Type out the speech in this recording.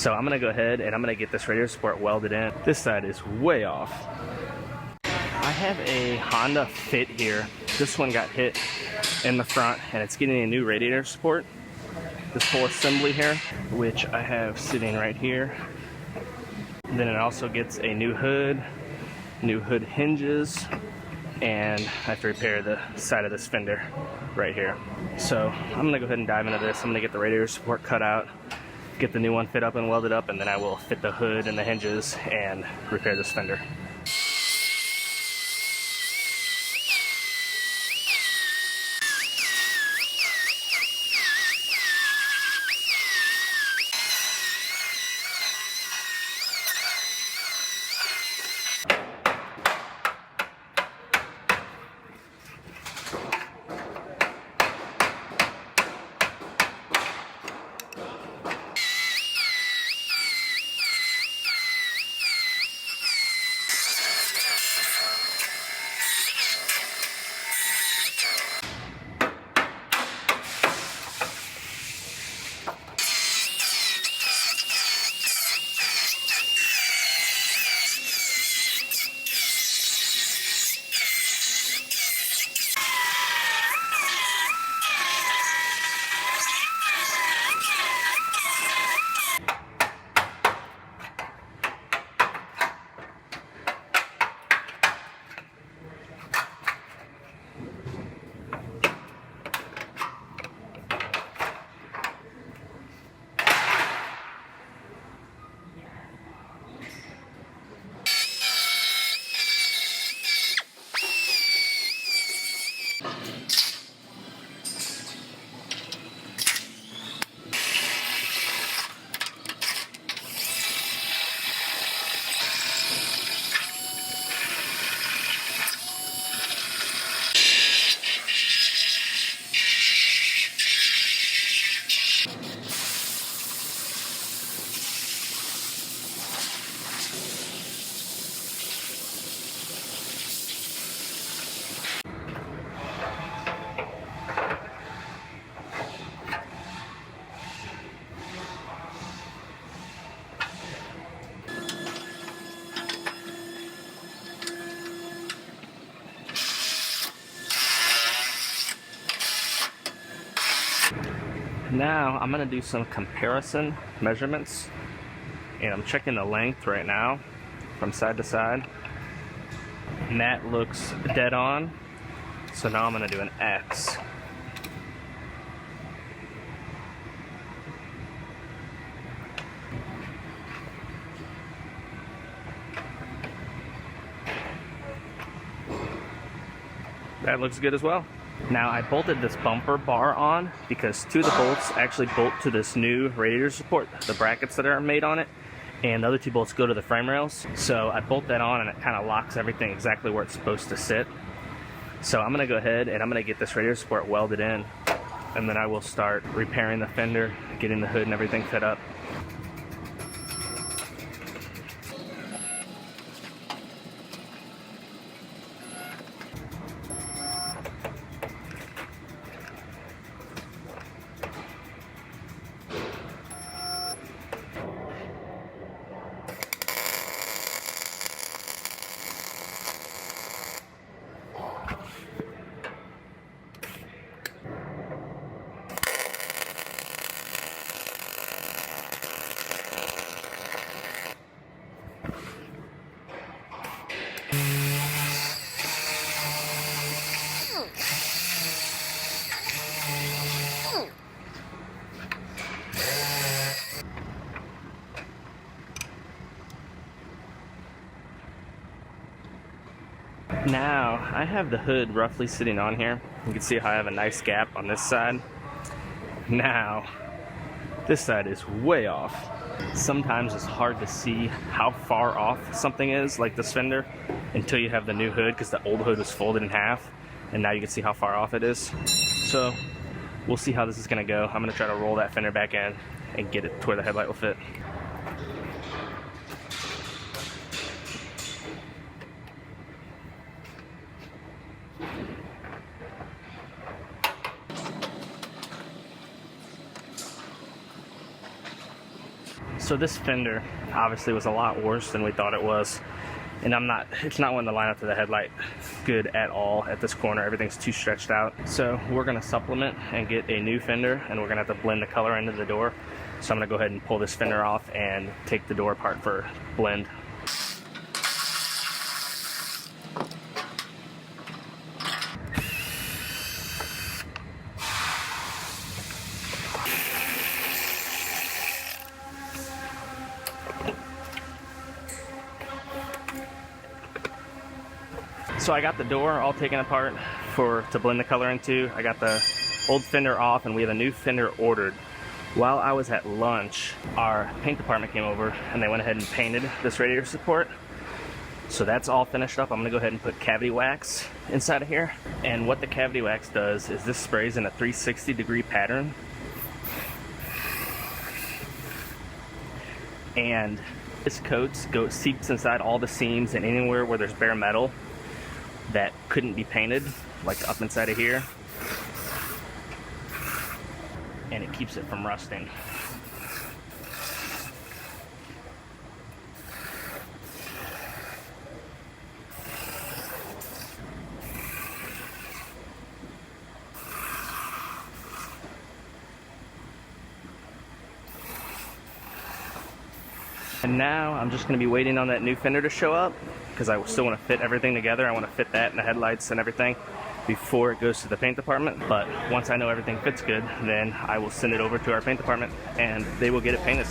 So I'm gonna go ahead and I'm gonna get this radiator support welded in. This side is way off. I have a Honda Fit here. This one got hit in the front and it's getting a new radiator support. This full assembly here, which I have sitting right here. Then it also gets a new hood hinges, and I have to repair the side of this fender right here. So I'm gonna go ahead and dive into this. I'm gonna get the radiator support cut out, get the new one fit up and welded up, and then I will fit the hood and the hinges and repair this fender. Now I'm gonna do some comparison measurements, and I'm checking the length right now from side to side, and that looks dead on. So now I'm gonna do an X. That looks good as well. Now I bolted this bumper bar on because two of the bolts actually bolt to this new radiator support, the brackets that are made on it, and the other two bolts go to the frame rails. So I bolt that on and it kind of locks everything exactly where it's supposed to sit. So I'm gonna go ahead and I'm gonna get this radiator support welded in, and then I will start repairing the fender, getting the hood and everything fit up. Now, I have the hood roughly sitting on here. You can see how I have a nice gap on this side. Now, this side is way off. Sometimes it's hard to see how far off something is, like this fender, until you have the new hood, because the old hood was folded in half, and now you can see how far off it is. So, we'll see how this is gonna go. I'm gonna try to roll that fender back in and get it to where the headlight will fit. So this fender obviously was a lot worse than we thought it was. And it's not one to line up to the headlight good at all at this corner. Everything's too stretched out. So we're gonna supplement and get a new fender, and we're gonna have to blend the color into the door. So I'm gonna go ahead and pull this fender off and take the door apart for blend. So I got the door all taken apart to blend the color into. I got the old fender off, and we have a new fender ordered. While I was at lunch, our paint department came over and they went ahead and painted this radiator support. So that's all finished up. I'm gonna go ahead and put cavity wax inside of here. And what the cavity wax does is this sprays in a 360-degree pattern. And this seeps inside all the seams and anywhere where there's bare metal that couldn't be painted, like up inside of here, and it keeps it from rusting. And now I'm just going to be waiting on that new fender to show up, because I still want to fit everything together. I want to fit that and the headlights and everything before it goes to the paint department. But once I know everything fits good, then I will send it over to our paint department and they will get it painted.